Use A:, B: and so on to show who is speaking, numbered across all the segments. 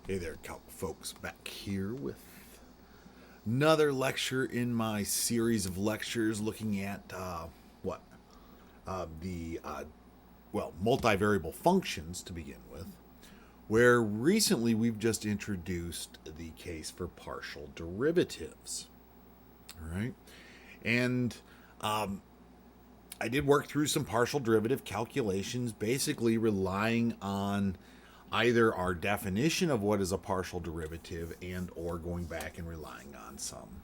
A: Hey there, Calc folks, back here with another lecture in my series of lectures looking at what? The multivariable functions to begin with, where recently we've just introduced the case for partial derivatives. All right. And I did work through some partial derivative calculations, basically relying on either our definition of what is a partial derivative and or going back and relying on some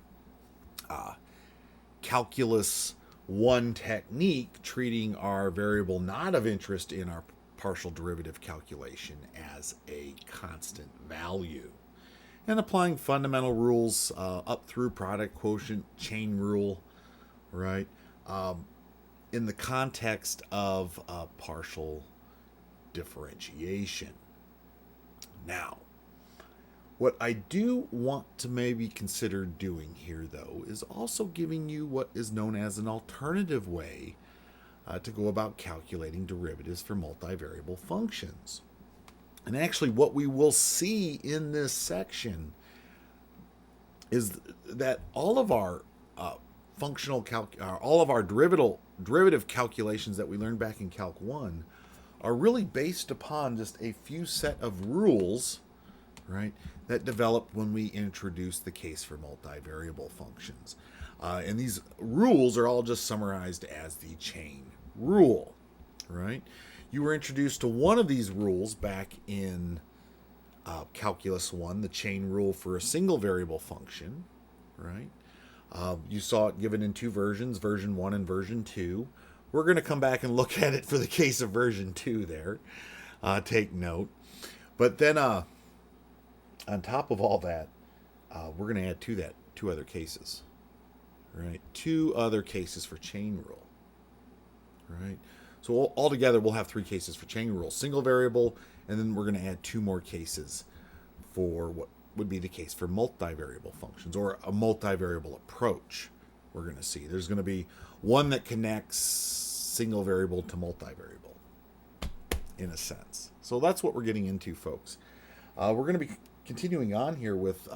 A: calculus 1 technique, treating our variable not of interest in our partial derivative calculation as a constant value, and applying fundamental rules up through product, quotient, chain rule, right, in the context of partial differentiation. Now, what I do want to maybe consider doing here, though, is also giving you what is known as an alternative way to go about calculating derivatives for multivariable functions. And actually, what we will see in this section is that all of our all of our derivative calculations that we learned back in Calc 1 are really based upon just a few set of rules, right, that developed when we introduced the case for multivariable functions. And these rules are all just summarized as the chain rule, right? You were introduced to one of these rules back in Calculus 1, the chain rule for a single variable function, right? You saw it given in two versions, version 1 and version 2. We're going to come back and look at it for the case of version 2 there. Take note. But then on top of all that, we're going to add to that two other cases. Right? Two other cases for chain rule. Right? So altogether, we'll have three cases for chain rule. Single variable, and then we're going to add two more cases for what would be the case for multivariable functions, or a multivariable approach. We're going to see. There's going to be one that connects single variable to multivariable, in a sense. So that's what we're getting into, folks. We're going to be continuing on here with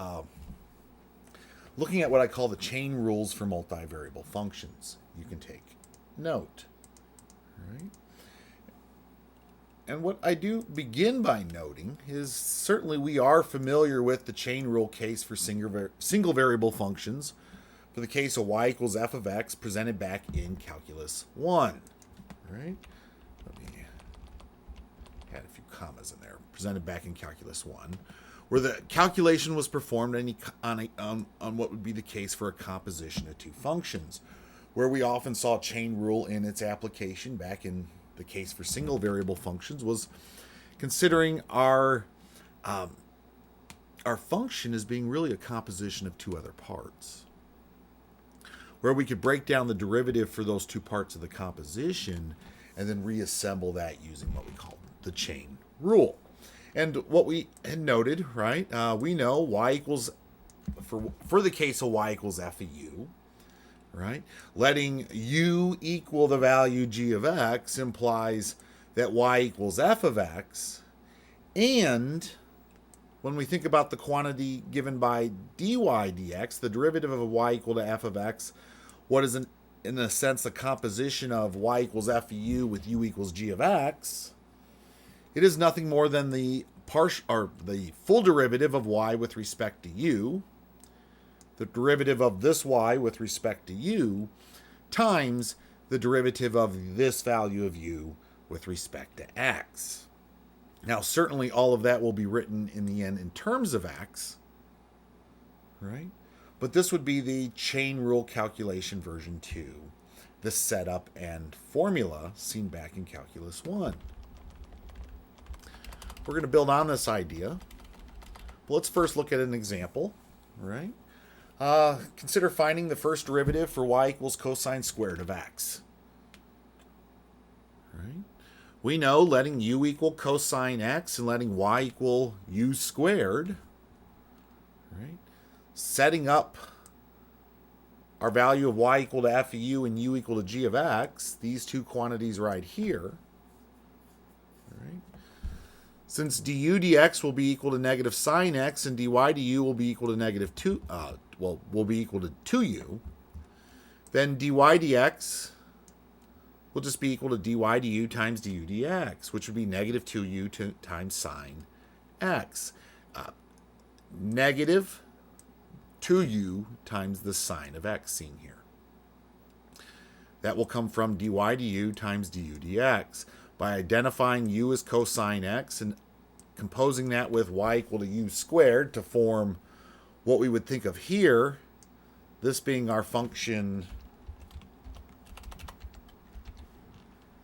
A: looking at what I call the chain rules for multivariable functions. You can take note. Right? And what I do begin by noting is certainly we are familiar with the chain rule case for single variable functions for the case of y equals f of x presented back in Calculus 1. Right? Let me add a few commas in there. Presented back in Calculus 1, where the calculation was performed on what would be the case for a composition of two functions, where we often saw chain rule in its application back in the case for single variable functions was considering our function as being really a composition of two other parts, where we could break down the derivative for those two parts of the composition and then reassemble that using what we call the chain rule. And what we had noted, right, we know y equals, for the case of y equals f of u, right, letting u equal the value g of x implies that y equals f of x. And when we think about the quantity given by dy dx, the derivative of y equal to f of x, what is in a sense a composition of y equals f of u with u equals g of x, it is nothing more than the full derivative of y with respect to u, the derivative of this y with respect to u, times the derivative of this value of u with respect to x. Now, certainly all of that will be written in the end in terms of x, right? But this would be the chain rule calculation version 2, the setup and formula seen back in Calculus 1. We're going to build on this idea. But let's first look at an example, right? Consider finding the first derivative for y equals cosine squared of x. Right? We know letting u equal cosine x and letting y equal u squared, right? Setting up our value of y equal to f of u and u equal to g of x, these two quantities right here, right? Since du dx will be equal to negative sine x and dy du will be equal to negative 2, will be equal to 2u, then dy dx will just be equal to dy du times du dx, which would be negative 2u times sine x. Negative 2u times the sine of x seen here. That will come from dy du times du dx. By identifying u as cosine x and composing that with y equal to u squared to form what we would think of here, this being our function,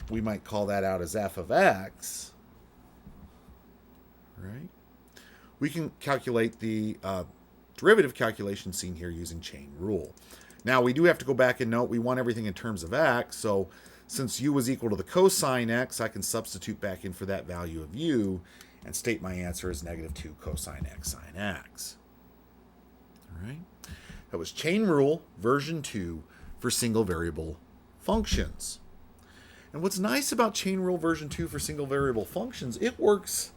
A: we might call that out as f of x, right? We can calculate the derivative calculation seen here using chain rule. Now, we do have to go back and note we want everything in terms of x, so since u was equal to the cosine x, I can substitute back in for that value of u and state my answer as negative 2 cosine x sine x. All right? That was chain rule version 2 for single variable functions. And what's nice about chain rule version 2 for single variable functions, it works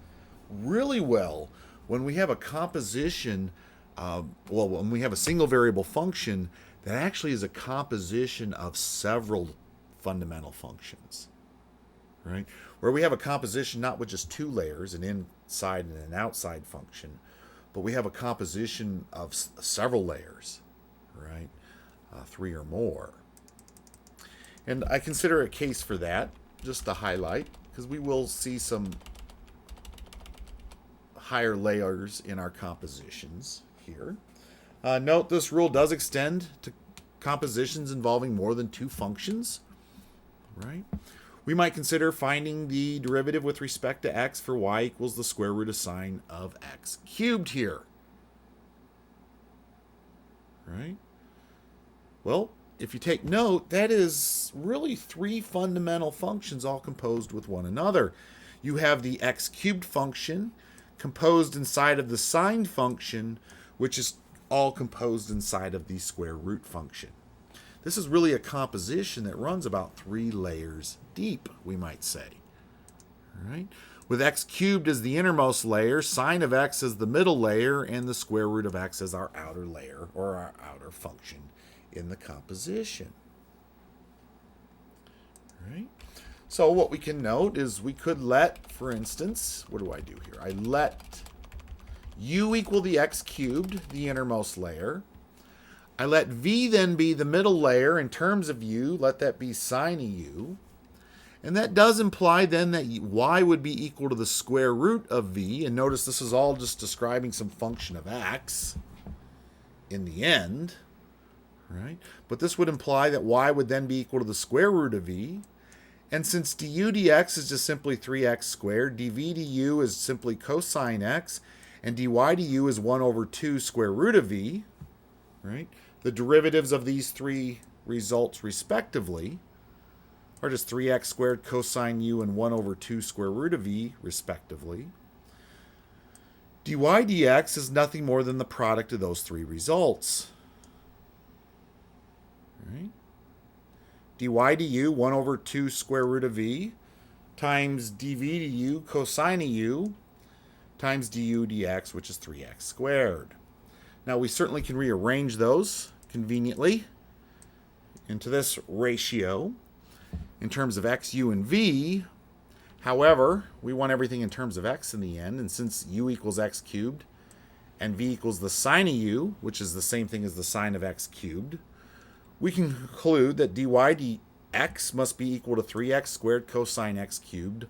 A: really well when we have a composition, when we have a single variable function that actually is a composition of several fundamental functions, right? Where we have a composition not with just two layers, an inside and an outside function, but we have a composition of several layers, right? 3 or more. And I consider a case for that, just to highlight, because we will see some higher layers in our compositions here. Note this rule does extend to compositions involving more than two functions, right? We might consider finding the derivative with respect to x for y equals the square root of sine of x cubed here, right? Well, if you take note, that is really 3 fundamental functions all composed with one another. You have the x cubed function composed inside of the sine function, which is all composed inside of the square root function. This is really a composition that runs about 3 layers deep, we might say. All right? With x cubed as the innermost layer, sine of x as the middle layer, and the square root of x as our outer layer, or our outer function in the composition. All right? So what we can note is we could let, for instance, what do I do here? I let u equal the x cubed, the innermost layer. I let v then be the middle layer in terms of u. Let that be sine of u. And that does imply then that y would be equal to the square root of v. And notice this is all just describing some function of x in the end, right? But this would imply that y would then be equal to the square root of v. And since du dx is just simply 3x squared, dv du is simply cosine x, and dy du is 1 over 2 square root of v, right? The derivatives of these 3 results respectively are just 3x squared cosine u and 1 over 2 square root of v respectively. Dy dx is nothing more than the product of those 3 results. Right? Dy du, 1 over 2 square root of v, times dv du cosine of u, times du dx, which is 3x squared. Now, we certainly can rearrange those conveniently into this ratio in terms of x, u, and v. However, we want everything in terms of x in the end, and since u equals x cubed and v equals the sine of u, which is the same thing as the sine of x cubed, we can conclude that dy dx must be equal to 3x squared cosine x cubed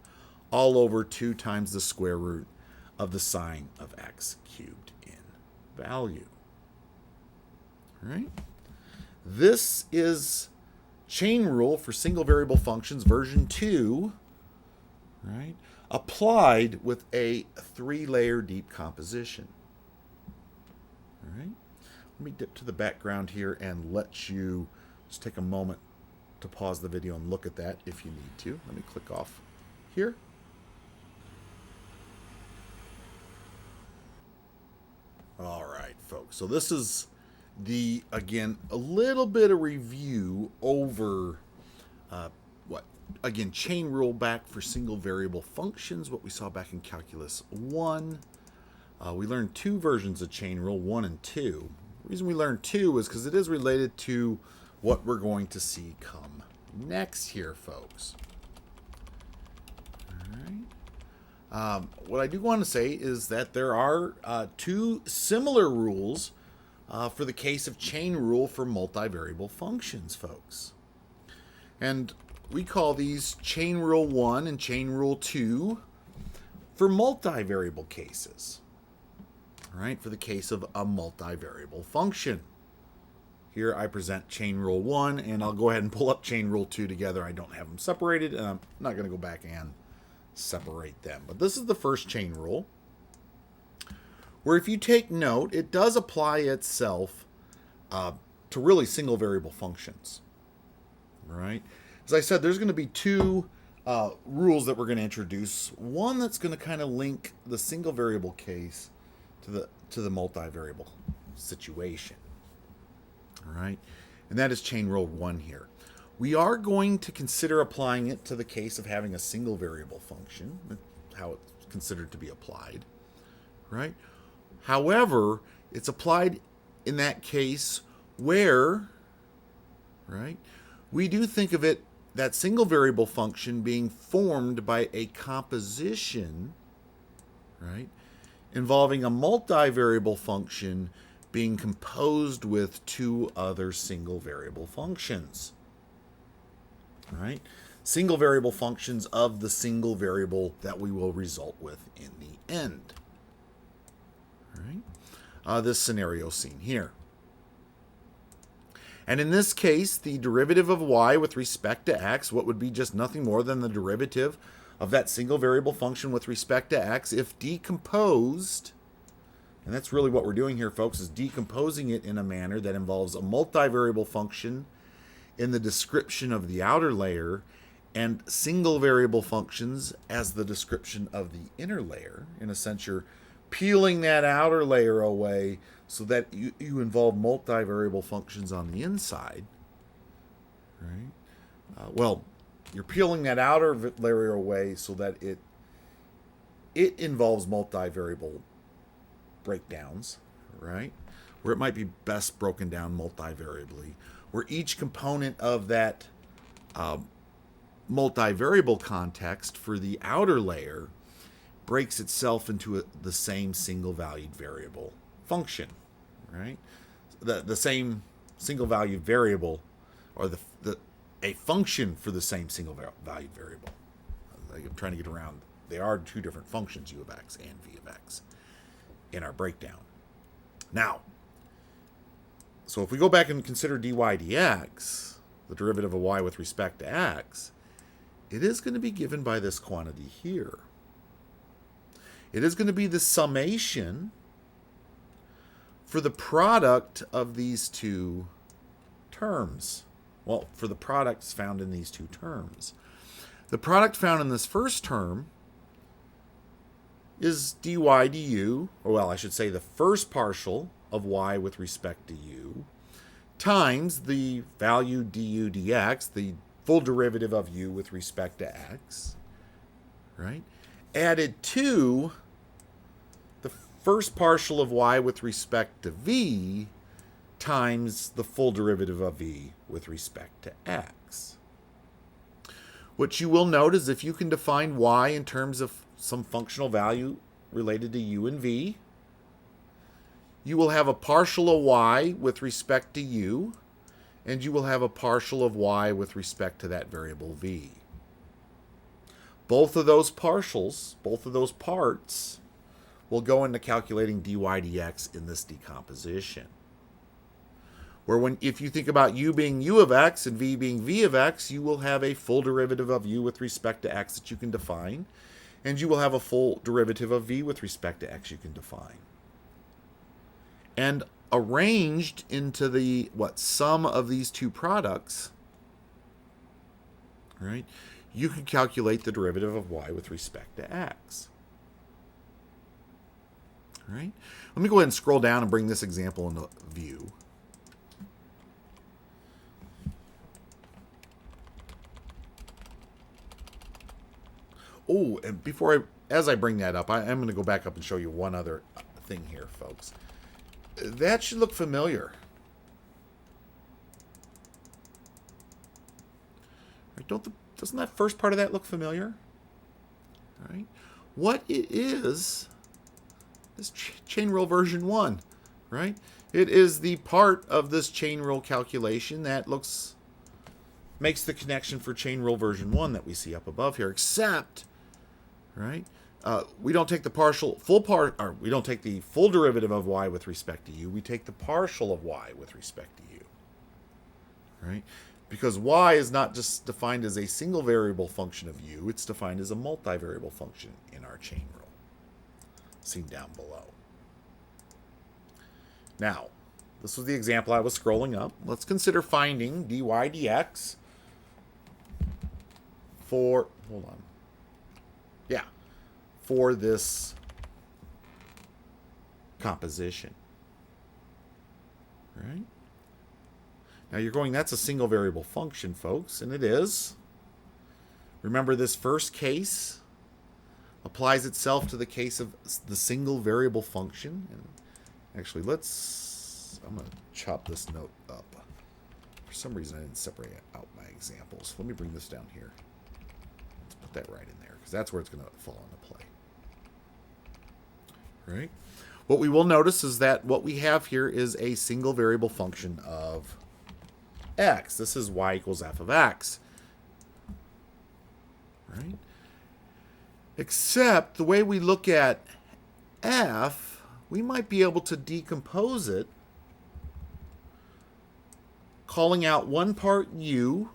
A: all over 2 times the square root of the sine of x cubed in value. All right? This is chain rule for single variable functions version 2, right? Applied with a 3-layer deep composition. All right? Let me dip to the background here and let you just take a moment to pause the video and look at that if you need to. Let me click off here. All right, folks. So this is again, a little bit of review over again, chain rule back for single variable functions, what we saw back in Calculus 1. We learned two versions of chain rule, 1 and 2. The reason we learned 2 is because it is related to what we're going to see come next here, folks. All right. What I do want to say is that there are two similar rules for the case of chain rule for multivariable functions, folks. And we call these chain rule 1 and chain rule 2 for multivariable cases. All right, for the case of a multivariable function. Here I present chain rule 1, and I'll go ahead and pull up chain rule 2 together. I don't have them separated, and I'm not going to go back and separate them. But this is the first chain rule, where if you take note, it does apply itself to really single variable functions. All right? As I said, there's going to be two rules that we're going to introduce. One that's going to kind of link the single variable case to the multivariable situation. All right, and that is chain rule 1 here. We are going to consider applying it to the case of having a single variable function, how it's considered to be applied, right? However, it's applied in that case where, right, we do think of it, that single variable function being formed by a composition, right, involving a multivariable function being composed with two other single variable functions. All right? Single variable functions of the single variable that we will result with in the end. All right? This scenario seen here. And in this case, the derivative of y with respect to x, what would be just nothing more than the derivative of that single variable function with respect to x, if decomposed, and that's really what we're doing here, folks, is decomposing it in a manner that involves a multivariable function in the description of the outer layer and single variable functions as the description of the inner layer. In a sense, you're peeling that outer layer away so that you involve multivariable functions on the inside, right? Well, you're peeling that outer layer away so that it involves multivariable breakdowns, right? Where it might be best broken down multivariably, where each component of that multivariable context for the outer layer breaks itself into the same single-valued variable function, right? The same single-valued variable, or a function for the same single-valued variable. I'm trying to get around. They are two different functions, u of x and v of x, in our breakdown. Now, so if we go back and consider dy dx, the derivative of y with respect to x, it is going to be given by this quantity here. It is going to be the summation for the product of these two terms. Well, for the products found in these two terms. The product found in this first term is dy du, or well, I should say the first partial of y with respect to u, times the value du dx, the full derivative of u with respect to x, right? Added to the first partial of y with respect to v times the full derivative of v with respect to x. What you will note is if you can define y in terms of some functional value related to u and v, you will have a partial of y with respect to u, and you will have a partial of y with respect to that variable v. Both of those partials, both of those parts, will go into calculating dy dx in this decomposition. Where if you think about u being u of x and v being v of x, you will have a full derivative of u with respect to x that you can define, and you will have a full derivative of v with respect to x you can define. And arranged into the sum of these two products, right? You can calculate the derivative of y with respect to x. All right? Let me go ahead and scroll down and bring this example into view. Oh, and as I bring that up, I'm going to go back up and show you one other thing here, folks. That should look familiar. Right? Doesn't that first part of that look familiar? All right. What it is chain rule version 1, right? It is the part of this chain rule calculation that makes the connection for chain rule version 1 that we see up above here, except, right, we don't take the we don't take the full derivative of y with respect to u. We take the partial of y with respect to u, right? Because y is not just defined as a single variable function of u, it's defined as a multivariable function in our chain rule, seen down below. Now, this was the example I was scrolling up. Let's consider finding dy dx for this composition. Right? Now you're going, that's a single variable function, folks, and it is. Remember, this first case applies itself to the case of the single variable function. And actually, I'm going to chop this note up. For some reason, I didn't separate out my examples. Let me bring this down here. Let's put that right in there, because that's where it's going to fall into play. Right? What we will notice is that what we have here is a single variable function of x. This is y equals f of x. Right? Except the way we look at f, we might be able to decompose it, calling out one part u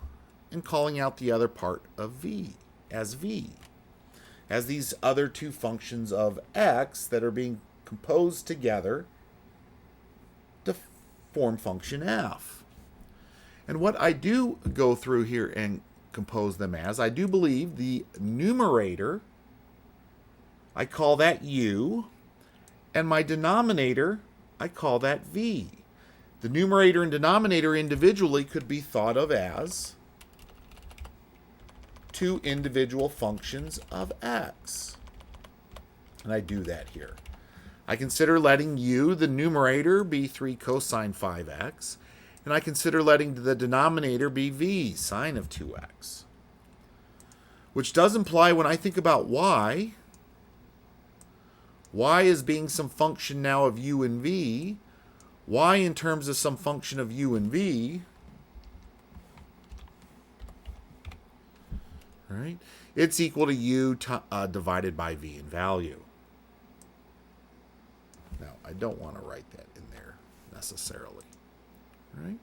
A: and calling out the other part of v, as these other two functions of x that are being composed together to form function f. And what I do go through here and compose them as, I do believe the numerator, I call that u, and my denominator, I call that v. The numerator and denominator individually could be thought of as two individual functions of x. And I do that here. I consider letting u, the numerator, be 3 cosine 5x, and I consider letting the denominator be v, sine of 2x. Which does imply, when I think about y as being some function now of u and v, y in terms of some function of u and v, right? It's equal to u divided by v in value. Now, I don't want to write that in there necessarily, right?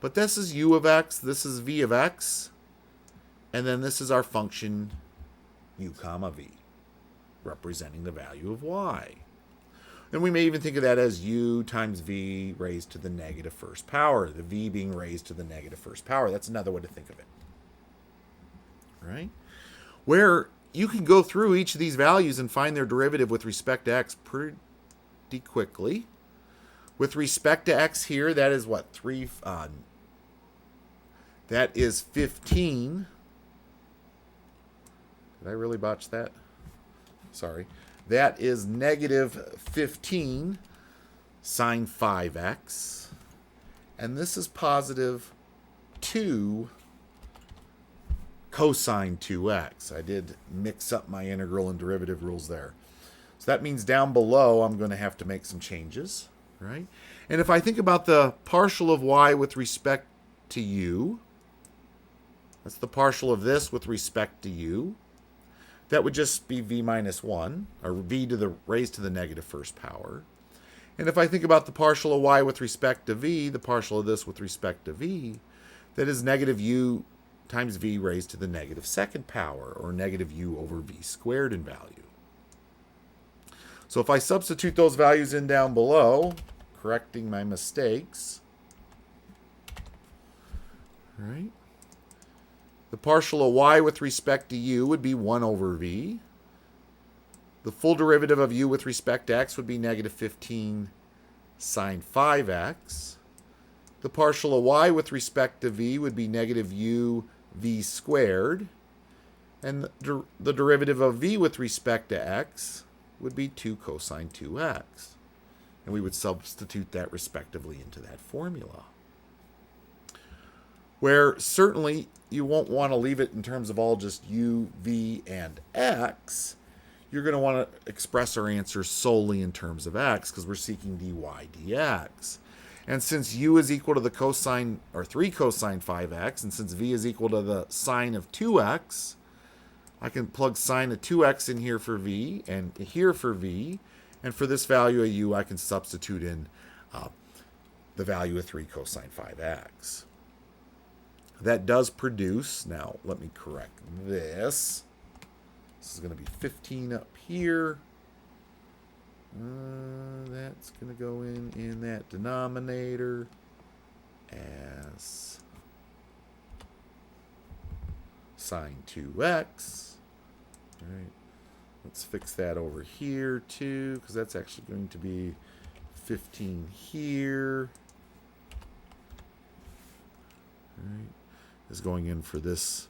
A: But this is u of x, this is v of x, and then this is our function u comma v, representing the value of y. And we may even think of that as u times v raised to the negative first power, the v being raised to the negative first power. That's another way to think of it. Right? Where you can go through each of these values and find their derivative with respect to x pretty quickly. With respect to x here, that is what? That is 15. Did I really botch that? Sorry. That is negative 15 sine 5x. And this is positive 2 cosine 2x. I did mix up my integral and derivative rules there. So that means down below I'm going to have to make some changes, right? And if I think about the partial of y with respect to u, that's the partial of this with respect to u. That would just be v minus 1, or v to the raised to the negative first power. And if I think about the partial of y with respect to v, the partial of this with respect to v, that is negative u times v raised to the negative second power, or negative u over v squared in value. So if I substitute those values in down below, correcting my mistakes, right? The partial of y with respect to u would be 1 over v. The full derivative of u with respect to x would be negative 15 sine 5x. The partial of y with respect to v would be negative u v squared. And the derivative of v with respect to x would be 2 cosine 2x. And we would substitute that respectively into that formula. Where certainly you won't want to leave it in terms of all just u, v, and x. You're going to want to express our answer solely in terms of x because we're seeking dy dx. And since u is equal to the cosine, or 3 cosine 5x, and since v is equal to the sine of 2x, I can plug sine of 2x in here for v, and here for v, and for this value of u, I can substitute in the value of 3 cosine 5x. That does produce, now let me correct this. This is going to be 15 up here. That's going to go in that denominator as sine 2x. All right. Let's fix that over here too, because that's actually going to be 15 here. All right. Is going in for this.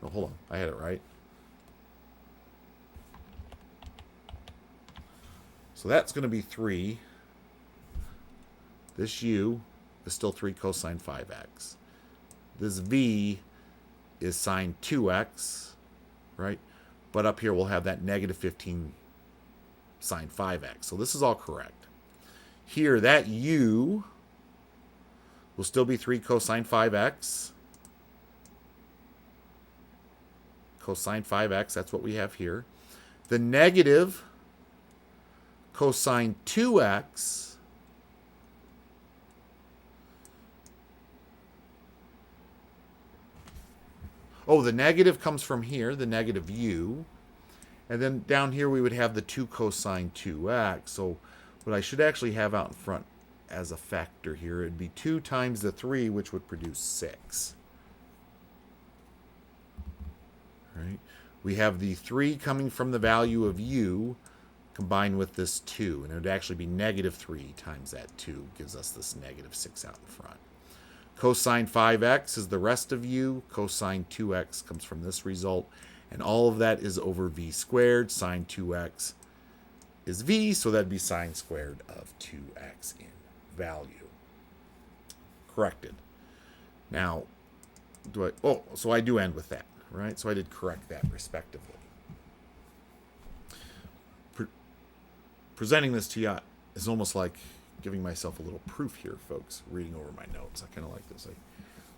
A: Oh, hold on. I had it right. So that's going to be 3. This u is still 3 cosine 5x. This v is sine 2x, right? But up here we'll have that negative 15 sine 5x. So this is all correct. Here, that u will still be 3 cosine 5x. Cosine 5x, that's what we have here. The negative cosine 2x the negative comes from here, the negative u. And then down here we would have the 2 cosine 2x. So what I should actually have out in front as a factor here, it'd be 2 times the 3, which would produce 6. Right? We have the 3 coming from the value of u combined with this 2. And it would actually be negative 3 times that 2 gives us this negative 6 out in front. Cosine 5x is the rest of u. Cosine 2x comes from this result. And all of that is over v squared. Sine 2x is v, so that'd be sine squared of 2x in value. Corrected. Now, so I do end with that, right? So I did correct that respectively. Presenting this to you is almost like giving myself a little proof here, folks, reading over my notes. I kind of like this. I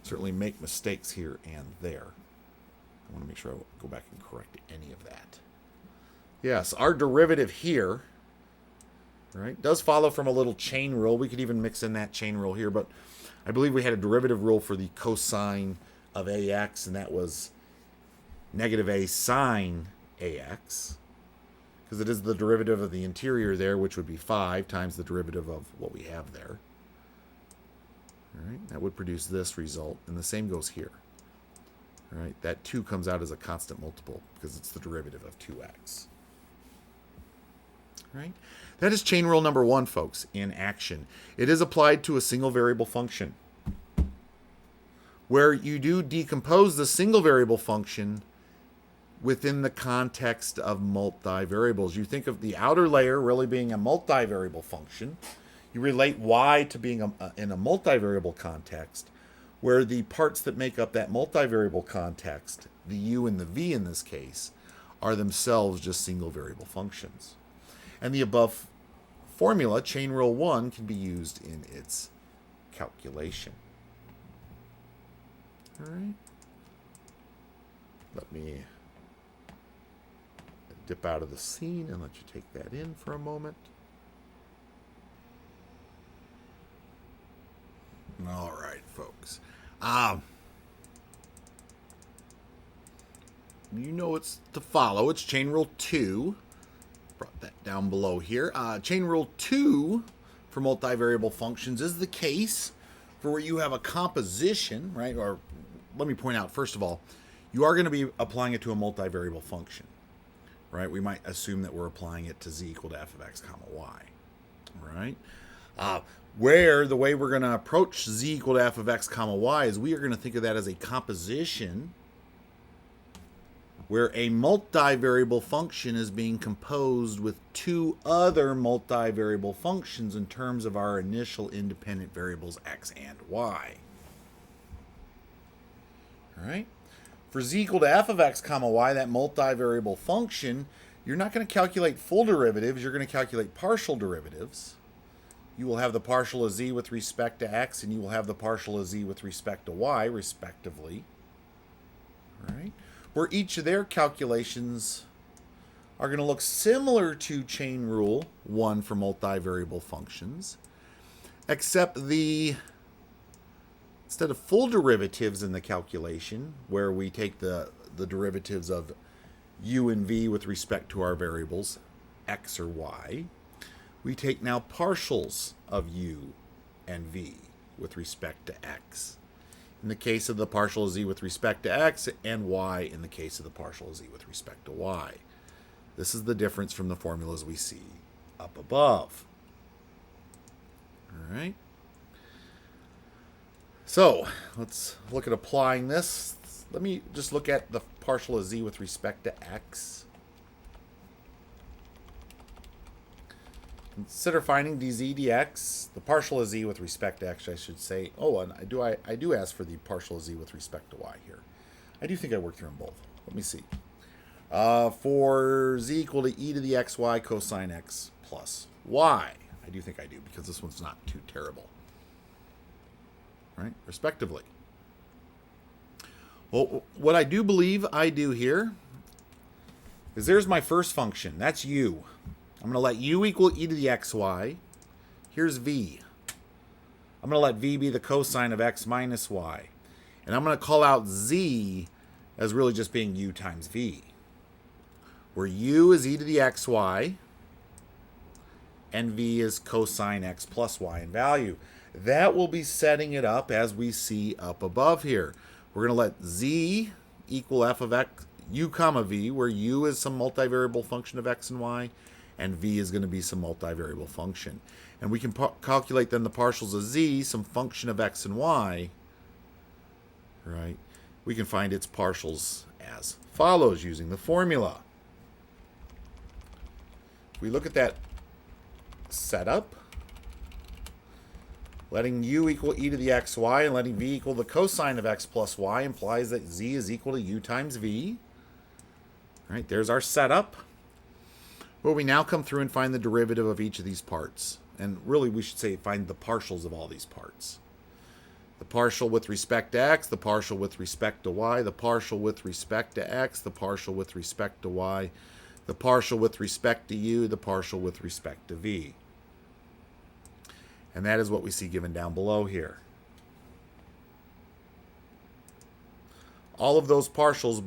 A: certainly make mistakes here and there. I want to make sure I go back and correct any of that. Yes, our derivative here, right, does follow from a little chain rule. We could even mix in that chain rule here, but I believe we had a derivative rule for the cosine of ax, and that was negative a sine ax, because it is the derivative of the interior there, which would be 5 times the derivative of what we have there. All right, that would produce this result, and the same goes here. All right, that 2 comes out as a constant multiple because it's the derivative of 2x. Right? That is chain rule number 1, folks, in action. It is applied to a single variable function, where you do decompose the single variable function within the context of multivariables. You think of the outer layer really being a multivariable function. You relate y to being in a multivariable context, where the parts that make up that multivariable context, the u and the v in this case, are themselves just single variable functions. And the above formula, chain rule 1, can be used in its calculation. All right. Let me dip out of the scene and let you take that in for a moment. All right, folks. You know it's to follow. It's chain rule 2. Brought that down below here. Chain rule 2 for multivariable functions is the case for where you have a composition, right? Or let me point out, first of all, you are going to be applying it to a multivariable function, right? We might assume that we're applying it to z equal to f of x comma y, right? Where the way we're going to approach z equal to f of x comma y is we are going to think of that as a composition where a multivariable function is being composed with two other multivariable functions in terms of our initial independent variables x and y. All right? For z equal to f of x comma y, that multivariable function, you're not going to calculate full derivatives, you're going to calculate partial derivatives. You will have the partial of z with respect to x, and you will have the partial of z with respect to y, respectively. All right? Where each of their calculations are going to look similar to chain rule 1 for multivariable functions, except instead of full derivatives in the calculation, where we take the derivatives of u and v with respect to our variables, x or y, we take now partials of u and v with respect to x. In the case of the partial of z with respect to x, and y in the case of the partial of z with respect to y. This is the difference from the formulas we see up above. All right. So let's look at applying this. Let me just look at the partial of z with respect to x. Consider finding dz dx, the partial of z with respect to x, I should say. Oh, and I do ask for the partial of z with respect to y here. I do think I worked through them both. Let me see. For z equal to e to the xy cosine x plus y. I do think I do, because this one's not too terrible. Right? Respectively. Well, what I do believe I do here is there's my first function. That's u. I'm going to let u equal e to the xy. Here's v. I'm going to let v be the cosine of x minus y. And I'm going to call out z as really just being u times v, where u is e to the xy and v is cosine x plus y in value. That will be setting it up as we see up above here. We're going to let z equal f of x, u comma v, where u is some multivariable function of x and y, and v is going to be some multivariable function. And we can calculate then the partials of z, some function of x and y, right? We can find its partials as follows using the formula. If we look at that setup, letting u equal e to the xy and letting v equal the cosine of x plus y implies that z is equal to u times v. All right, there's our setup. Well, we now come through and find the derivative of each of these parts. And really, we should say find the partials of all these parts. The partial with respect to x, the partial with respect to y, the partial with respect to x, the partial with respect to y, the partial with respect to u, the partial with respect to v. And that is what we see given down below here. All of those partials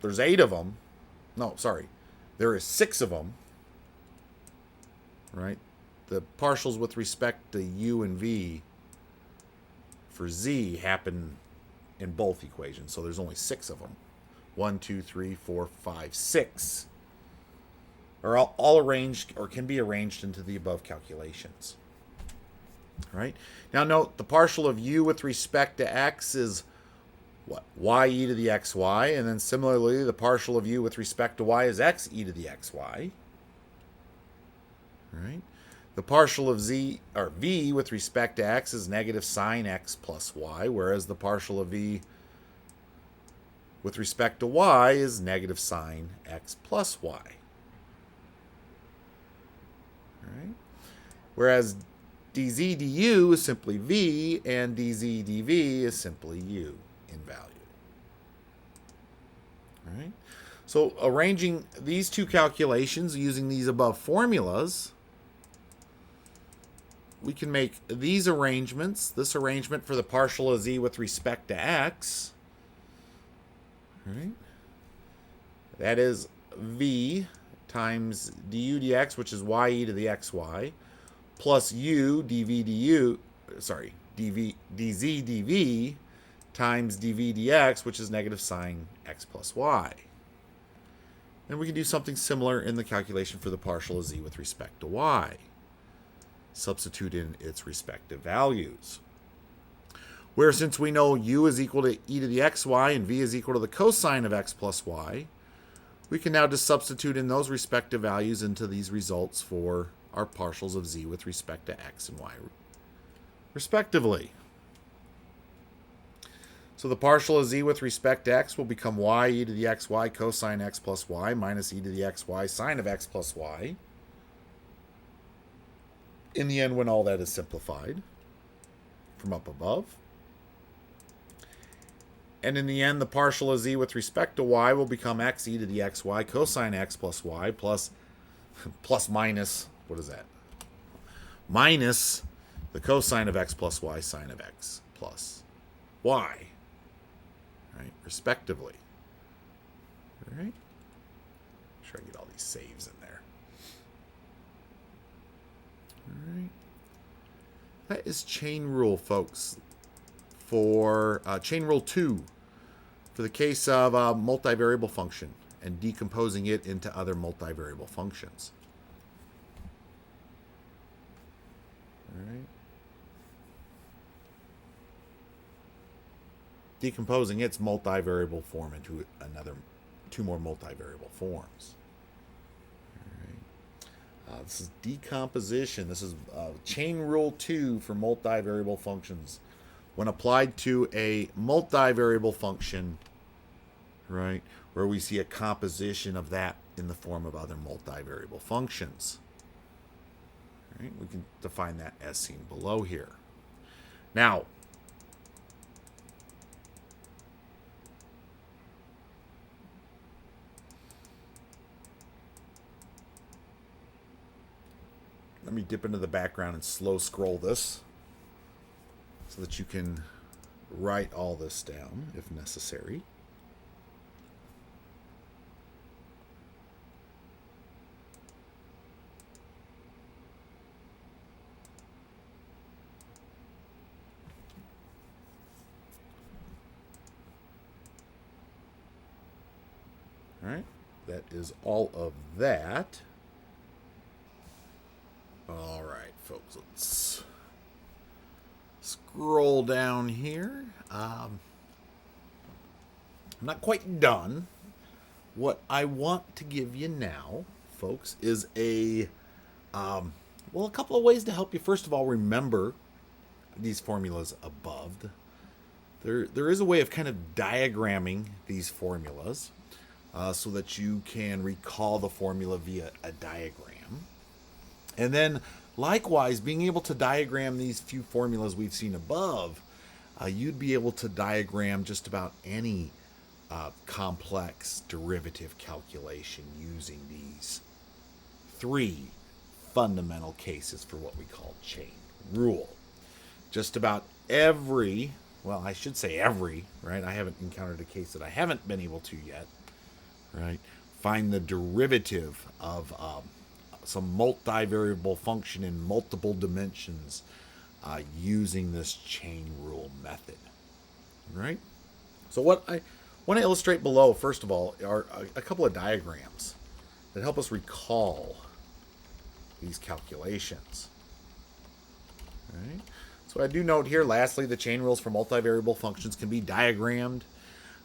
A: there's 8 of them. No, sorry. There is 6 of them, right? The partials with respect to u and v for z happen in both equations, so there's only 6 of them. 1, 2, 3, 4, 5, 6 are all arranged or can be arranged into the above calculations. All right? Now note, the partial of u with respect to x is what? Y e to the xy, and then similarly, the partial of u with respect to y is x e to the xy. All right? The partial of z or v with respect to x is negative sine x plus y, whereas the partial of v with respect to y is negative sine x plus y. All right? Whereas dz du is simply v, and dz dv is simply u in value. All right? So arranging these two calculations using these above formulas, we can make these arrangements, this arrangement for the partial of z with respect to x, right? That is v times du dx, which is y e to the xy, plus u dv du, sorry, dz dv times dv dx, which is negative sine x plus y. And we can do something similar in the calculation for the partial of z with respect to y. substitute in its respective values. Where since we know u is equal to e to the xy and v is equal to the cosine of x plus y, we can now just substitute in those respective values into these results for our partials of z with respect to x and y, respectively. So the partial of z with respect to x will become y e to the xy cosine x plus y minus e to the xy sine of x plus y. In the end, when all that is simplified from up above. And in the end, the partial of z with respect to y will become x e to the xy cosine x plus y plus minus, what is that? Minus the cosine of x plus y sine of x plus y, right, respectively. All right. Make sure I get all these saves in there. All right. That is chain rule, folks, for chain rule 2 for the case of a multivariable function and decomposing it into other multivariable functions. All right. Decomposing its multivariable form into two more multivariable forms. All right. This is decomposition. This is chain rule 2 for multivariable functions. When applied to a multivariable function, right, where we see a composition of that in the form of other multivariable functions. Right, we can define that as seen below here. Now, let me dip into the background and slow scroll this so that you can write all this down if necessary. All right, that is all of that. All right, folks, let's scroll down here. I'm not quite done. What I want to give you now, folks, is a couple of ways to help you. First of all, remember these formulas above. There is a way of kind of diagramming these formulas so that you can recall the formula via a diagram. And then, likewise, being able to diagram these few formulas we've seen above, you'd be able to diagram just about any complex derivative calculation using these three fundamental cases for what we call chain rule. Just about every, well, I should say every, right? I haven't encountered a case that I haven't been able to yet, right? Find the derivative of some multivariable function in multiple dimensions using this chain rule method. Right? So what I want to illustrate below, first of all, are a couple of diagrams that help us recall these calculations. Right? So I do note here, lastly, the chain rules for multivariable functions can be diagrammed,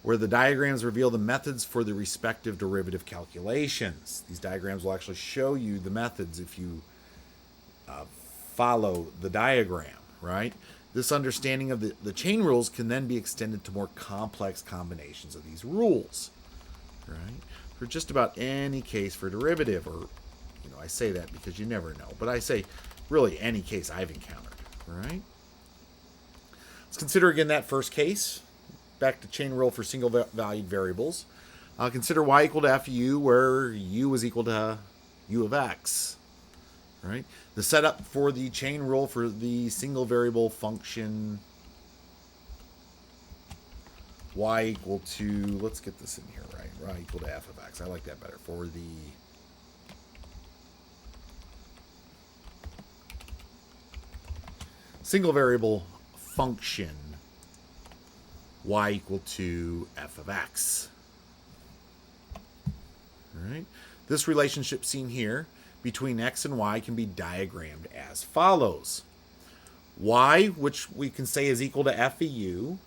A: where the diagrams reveal the methods for the respective derivative calculations. These diagrams will actually show you the methods if you follow the diagram, right? This understanding of the chain rules can then be extended to more complex combinations of these rules, right? For just about any case for derivative, or, I say that because you never know, but I say really any case I've encountered, right? Let's consider again that first case. Back to chain rule for single valued variables. Consider y equal to fu, where u is equal to u of x. Right? The setup for the chain rule for the single variable function y equal to, let's get this in here right, y equal to f of x. I like that better. For the single variable function y equal to f of x. All right. This relationship seen here between x and y can be diagrammed as follows. Y, which we can say is equal to f of u,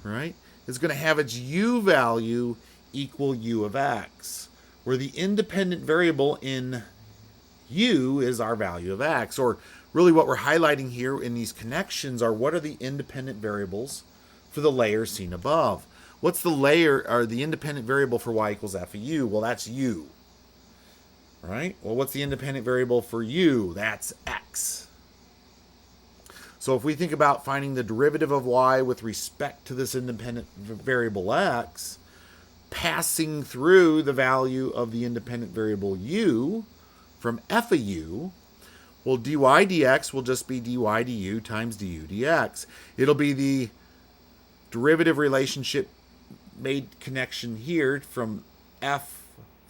A: right, is going to have its u value equal u of x, where the independent variable in u is our value of x. Or really what we're highlighting here in these connections are what are the independent variables for the layer seen above. What's the layer or the independent variable for y equals f of u? Well, that's u. Right? Well, what's the independent variable for u? That's x. So if we think about finding the derivative of y with respect to this independent variable x, passing through the value of the independent variable u from f of u, well, dy dx will just be dy du times du dx. It'll be the derivative relationship made connection here from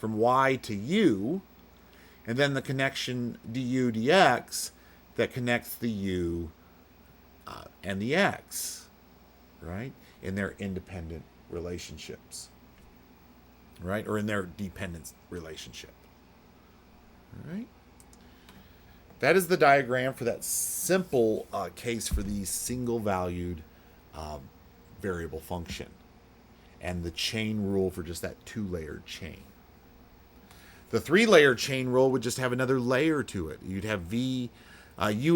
A: y to u, and then the connection du dx that connects the u and the x, right, in their independent relationships, right, or in their dependence relationship, right? That is the diagram for that simple case for the single-valued variable function, and the chain rule for just that two-layered chain. The three-layer chain rule would just have another layer to it. You'd have u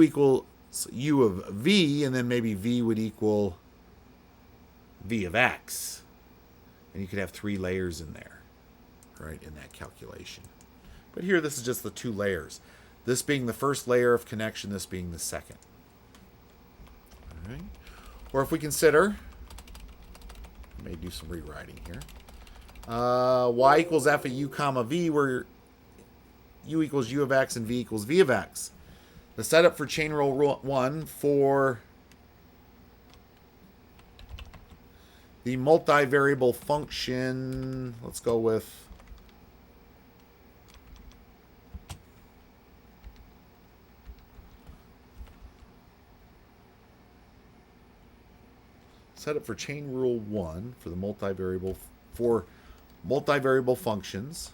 A: equals u of v, and then maybe v would equal v of x. And you could have 3 layers in there, right, in that calculation. But here, this is just the 2 layers. This being the first layer of connection, this being the second. All right. Or if we consider, I may do some rewriting here. Y equals f of u comma v, where u equals u of x and v equals v of x. The setup for chain rule 1 for the multivariable function, let's go with setup for chain rule 1 for the multivariable functions.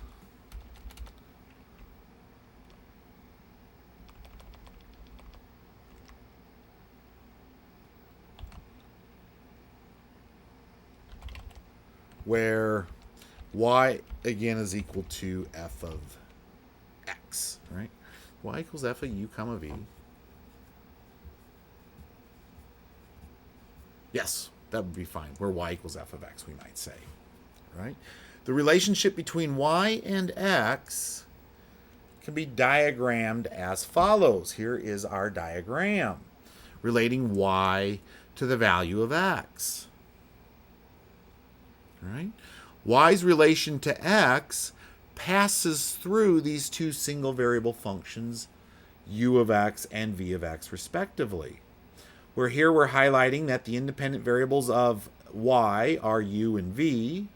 A: Where y again is equal to f of x, right? Y equals f of u comma v. Yes, that would be fine. Where y equals f of x, we might say, right? The relationship between y and x can be diagrammed as follows. Here is our diagram relating y to the value of x. Right? Y's relation to x passes through these 2 single variable functions, u of x and v of x respectively. Where here we're highlighting that the independent variables of y are u and v,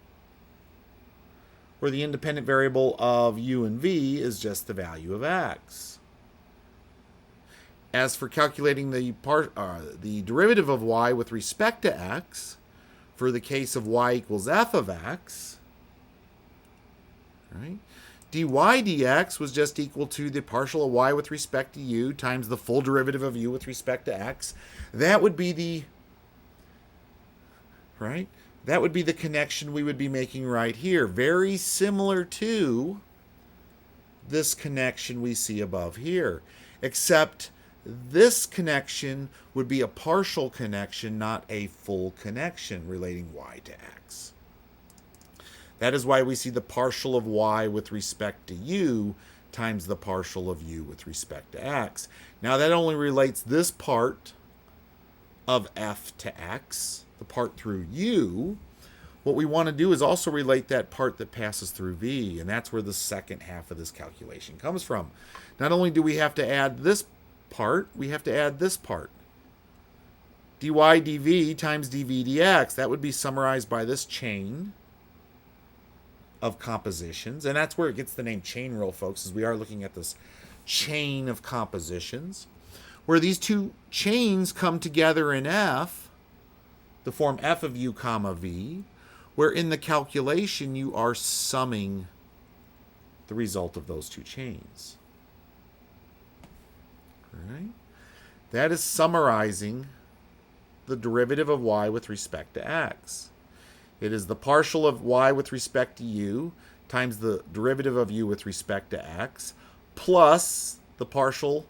A: where the independent variable of u and v is just the value of x. As for calculating the derivative of y with respect to x, for the case of y equals f of x, right, dy dx was just equal to the partial of y with respect to u times the full derivative of u with respect to x. That would be the, right, that would be the connection we would be making right here. Very similar to this connection we see above here, except this connection would be a partial connection, not a full connection relating y to x. That is why we see the partial of y with respect to u times the partial of u with respect to x. Now that only relates this part of f to x, the part through u. What we want to do is also relate that part that passes through v, and that's where the second half of this calculation comes from. Not only do we have to add this part, we have to add this part. dy dv times dv dx, that would be summarized by this chain of compositions, and that's where it gets the name chain rule, folks, as we are looking at this chain of compositions, where these 2 chains come together in f, to form f of u comma v, where in the calculation you are summing the result of those 2 chains. All right? That is summarizing the derivative of y with respect to x. It is the partial of y with respect to u times the derivative of u with respect to x plus the partial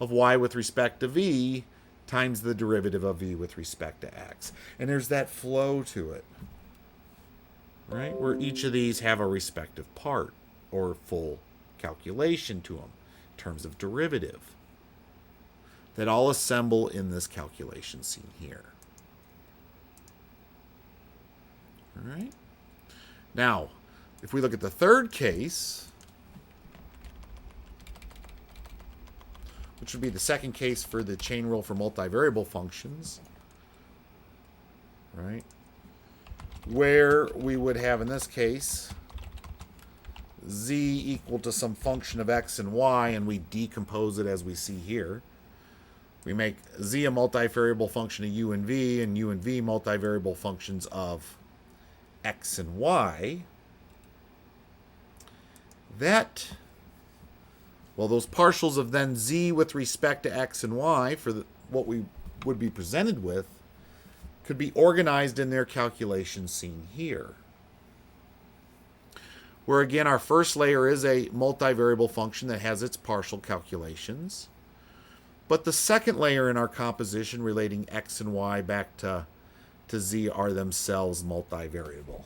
A: of y with respect to v times the derivative of v with respect to x. And there's that flow to it, right? Where each of these have a respective part or full calculation to them in terms of derivative that all assemble in this calculation seen here. All right? Now, if we look at the third case, which would be the second case for the chain rule for multivariable functions, right? Where we would have, in this case, z equal to some function of x and y, and we decompose it as we see here. We make z a multivariable function of u and v multivariable functions of x and y. That, well, those partials of then z with respect to x and y for what we would be presented with could be organized in their calculations seen here. Where again our first layer is a multivariable function that has its partial calculations. But the second layer in our composition relating x and y back to z are themselves multivariable.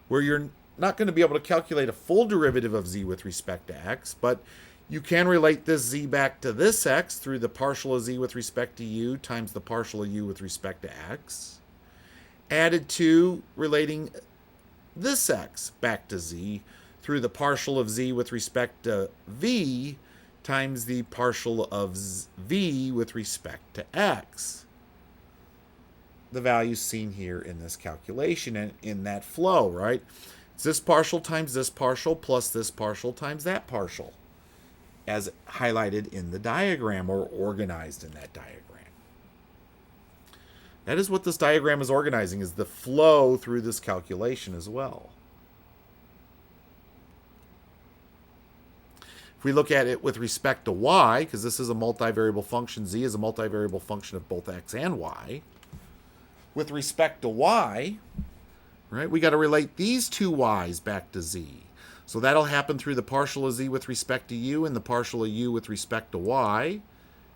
A: Where you're not going to be able to calculate a full derivative of z with respect to x, but you can relate this z back to this x through the partial of z with respect to u times the partial of u with respect to x, added to relating this x back to z through the partial of z with respect to v times the partial of v with respect to x. The values seen here in this calculation and in that flow, right? It's this partial times this partial plus this partial times that partial, as highlighted in the diagram or organized in that diagram. That is what this diagram is organizing, is the flow through this calculation as well. If we look at it with respect to y, because this is a multivariable function, z is a multivariable function of both x and y. With respect to y, right, we got to relate these two y's back to z. So that'll happen through the partial of z with respect to u and the partial of u with respect to y.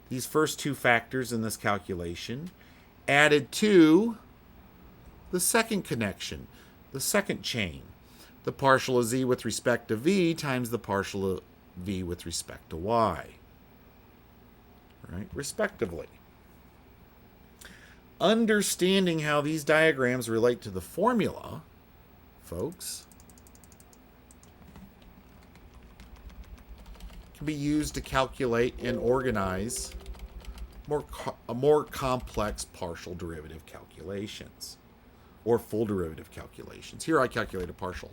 A: These first two factors in this calculation added to the second connection, the second chain, the partial of z with respect to v times the partial of v with respect to y, right, respectively. Understanding how these diagrams relate to the formula, folks, can be used to calculate and organize more complex partial derivative calculations or full derivative calculations. Here I calculate a partial.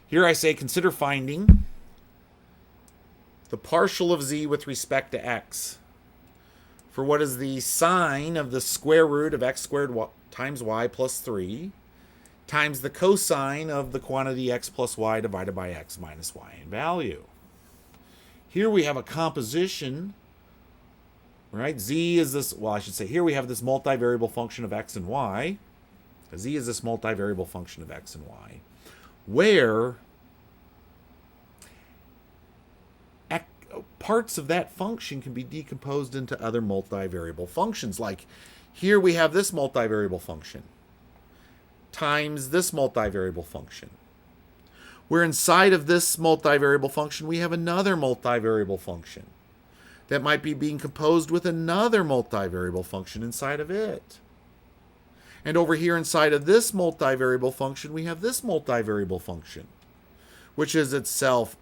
A: Here I say consider finding the partial of z with respect to x for what is the sine of the square root of x squared times y plus 3 times the cosine of the quantity x plus y divided by x minus y in value. Here we have a composition, right? Z is this, well, I should say here we have this multivariable function of x and y. Z is this multivariable function of x and y, where parts of that function can be decomposed into other multivariable functions. Like here we have this multivariable function times this multivariable function, where inside of this multivariable function we have another multivariable function that might be being composed with another multivariable function inside of it. And over here inside of this multivariable function we have this multivariable function, which is itself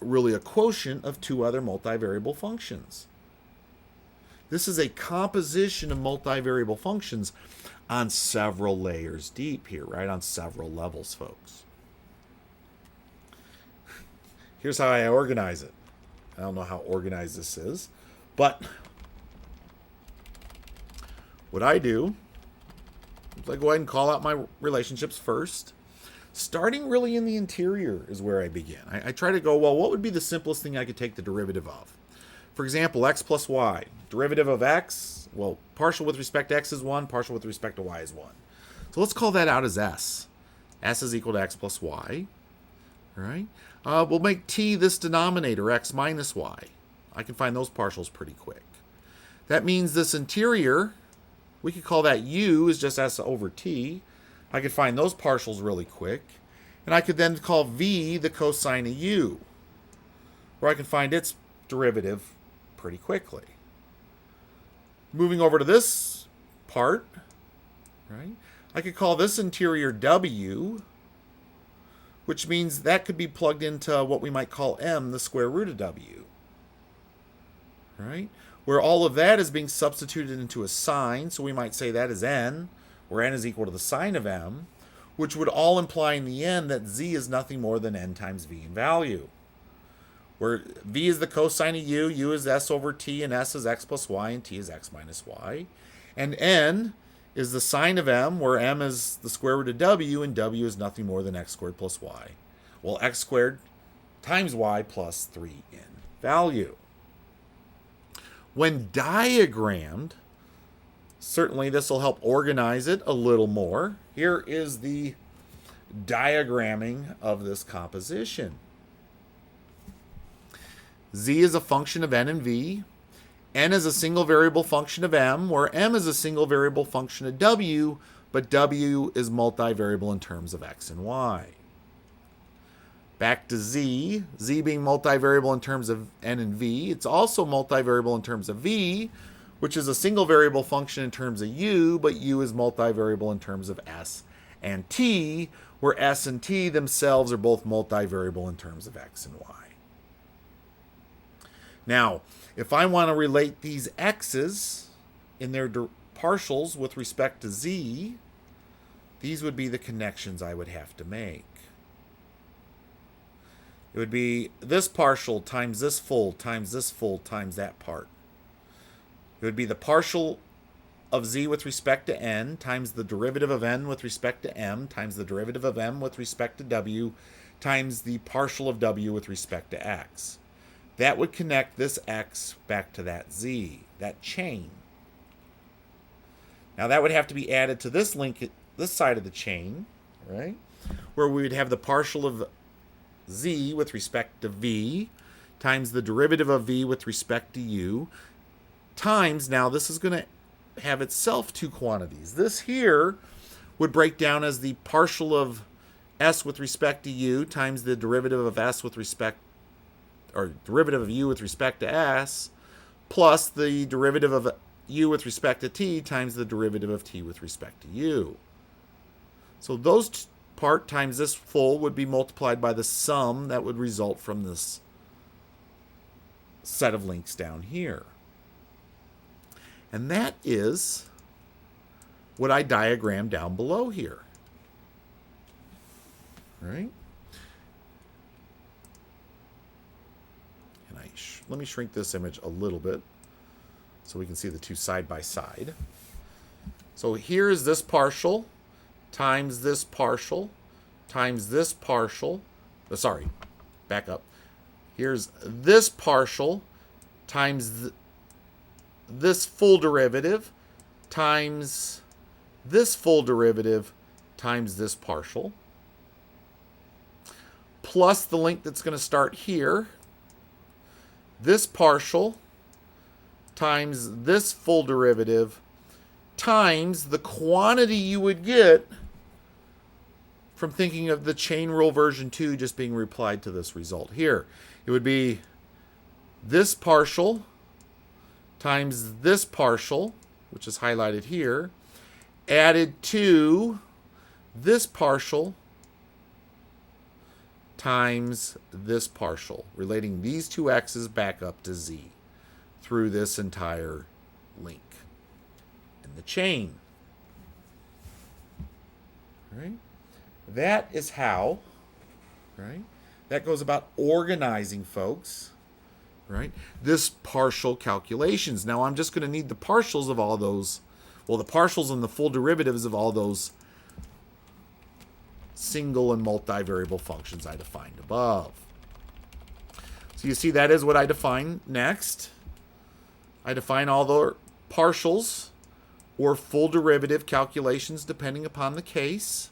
A: really a quotient of two other multivariable functions. This is a composition of multivariable functions on several layers deep here, right? On several levels, folks. Here's how I organize it. I don't know how organized this is, but what I do is I go ahead and call out my relationships first. starting really in the interior is where I begin. I try to go, well, what would be the simplest thing I could take the derivative of? For example, x plus y. Derivative of x, well, partial with respect to x is 1, partial with respect to y is 1. So let's call that out as s. S is equal to x plus y. All right? We'll make t this denominator, x minus y. I can find those partials pretty quick. That means this interior, we could call that u is just s over t. I could find those partials really quick. And I could then call v the cosine of u, where I can find its derivative pretty quickly. Moving over to this part, right? I could call this interior w, which means that could be plugged into what we might call m, the square root of w. Right? Where all of that is being substituted into a sign, so we might say that is n, where n is equal to the sine of m, which would all imply in the end that z is nothing more than n times v in value. Where v is the cosine of u is s over t, and s is x plus y, and t is x minus y. And n is the sine of m, where m is the square root of w, and w is nothing more than x squared plus y. Well, x squared times y plus 3 in value. When diagrammed, certainly this will help organize it a little more. Here is the diagramming of this composition. Z is a function of n and v. N is a single variable function of m, where m is a single variable function of w, but w is multivariable in terms of x and y. Back to z, z being multivariable in terms of n and v. It's also multivariable in terms of v, which is a single variable function in terms of u, but u is multivariable in terms of s and t, where s and t themselves are both multivariable in terms of x and y. Now, if I want to relate these x's in their partials with respect to z, these would be the connections I would have to make. It would be this partial times this full times this full times that part. It would be the partial of z with respect to n times the derivative of n with respect to m times the derivative of m with respect to w times the partial of w with respect to x. That would connect this x back to that z, that chain. Now that would have to be added to this link, this side of the chain, right? Where we would have the partial of z with respect to v times the derivative of v with respect to u times, now this is going to have itself two quantities. This here would break down as the partial of s with respect to u times the derivative of s with respect, or derivative of u with respect to s, plus the derivative of u with respect to t times the derivative of t with respect to u. So those part times this full would be multiplied by the sum that would result from this set of links down here. And that is what I diagrammed down below here. Right? And let me shrink this image a little bit so we can see the two side by side. So here's this partial times this partial times this partial. Back up. Here's this partial times this full derivative times this full derivative times this partial, plus the link that's going to start here, this partial times this full derivative times the quantity you would get from thinking of the chain rule version 2 just being replied to this result here. It would be this partial times this partial, which is highlighted here, added to this partial times this partial, relating these two x's back up to z through this entire link in the chain. Right? That is how, right? That goes about organizing, folks, right? This partial calculations. Now I'm just going to need the partials of all those, well, the partials and the full derivatives of all those single and multivariable functions I defined above. So you see that is what I define next. I define all the partials or full derivative calculations depending upon the case.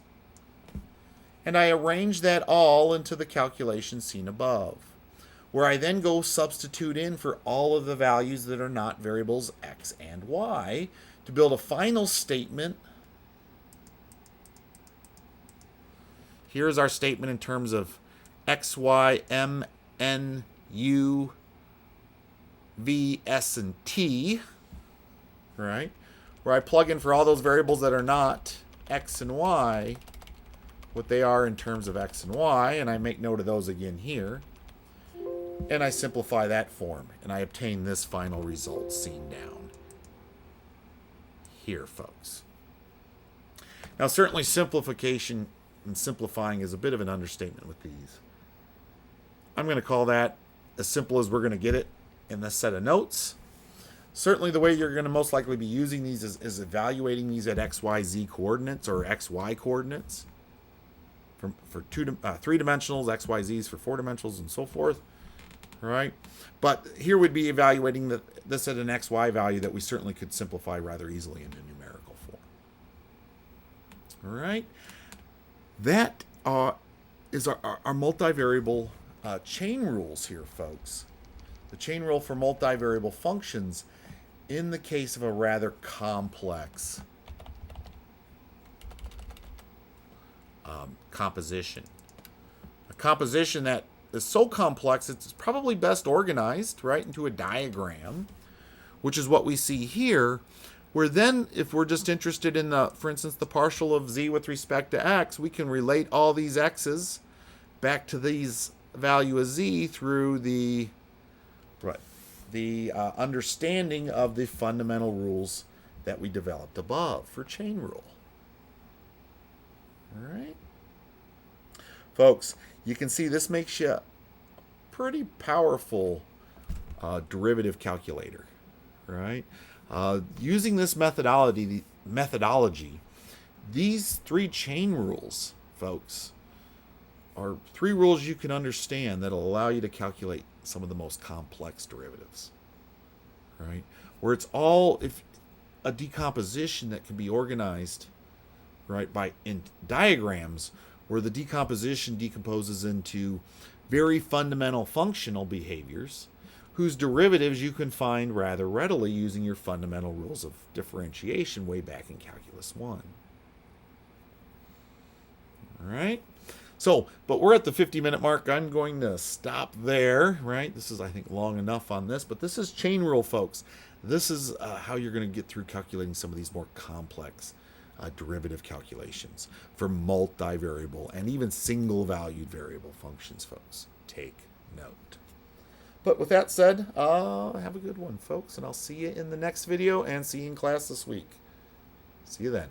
A: And I arrange that all into the calculation seen above, where I then go substitute in for all of the values that are not variables x and y to build a final statement. Here's our statement in terms of x, y, m, n, u, v, s, and t, right? Where I plug in for all those variables that are not x and y, what they are in terms of x and y, and I make note of those again here. And I simplify that form, and I obtain this final result seen down here, folks. Now, certainly simplification and simplifying is a bit of an understatement with these. I'm going to call that as simple as we're going to get it in this set of notes. Certainly the way you're going to most likely be using these is evaluating these at x, y, z coordinates or x, y coordinates for 3 dimensionals, x, y, z's for 4 dimensionals, and so forth. All right, but here we'd be evaluating this at an x, y value that we certainly could simplify rather easily into numerical form. All right, that is our multivariable chain rules here, folks. The chain rule for multivariable functions in the case of a rather complex composition. A composition that is so complex it's probably best organized, right, into a diagram, which is what we see here, where then if we're just interested in the, for instance, the partial of z with respect to x, we can relate all these x's back to these value of z through the understanding of the fundamental rules that we developed above for chain rule. All right, folks, you can see this makes you a pretty powerful derivative calculator, right? Using this methodology, these 3 chain rules, folks, are 3 rules you can understand that'll allow you to calculate some of the most complex derivatives, right? Where it's all a decomposition that can be organized, right, in diagrams, where the decomposition decomposes into very fundamental functional behaviors whose derivatives you can find rather readily using your fundamental rules of differentiation way back in Calculus 1. All right? So, but we're at the 50-minute mark. I'm going to stop there, right? This is, I think, long enough on this, but this is chain rule, folks. This is how you're going to get through calculating some of these more complex derivative calculations for multivariable and even single-valued variable functions, folks. Take note. But with that said, have a good one, folks, and I'll see you in the next video and see you in class this week. See you then.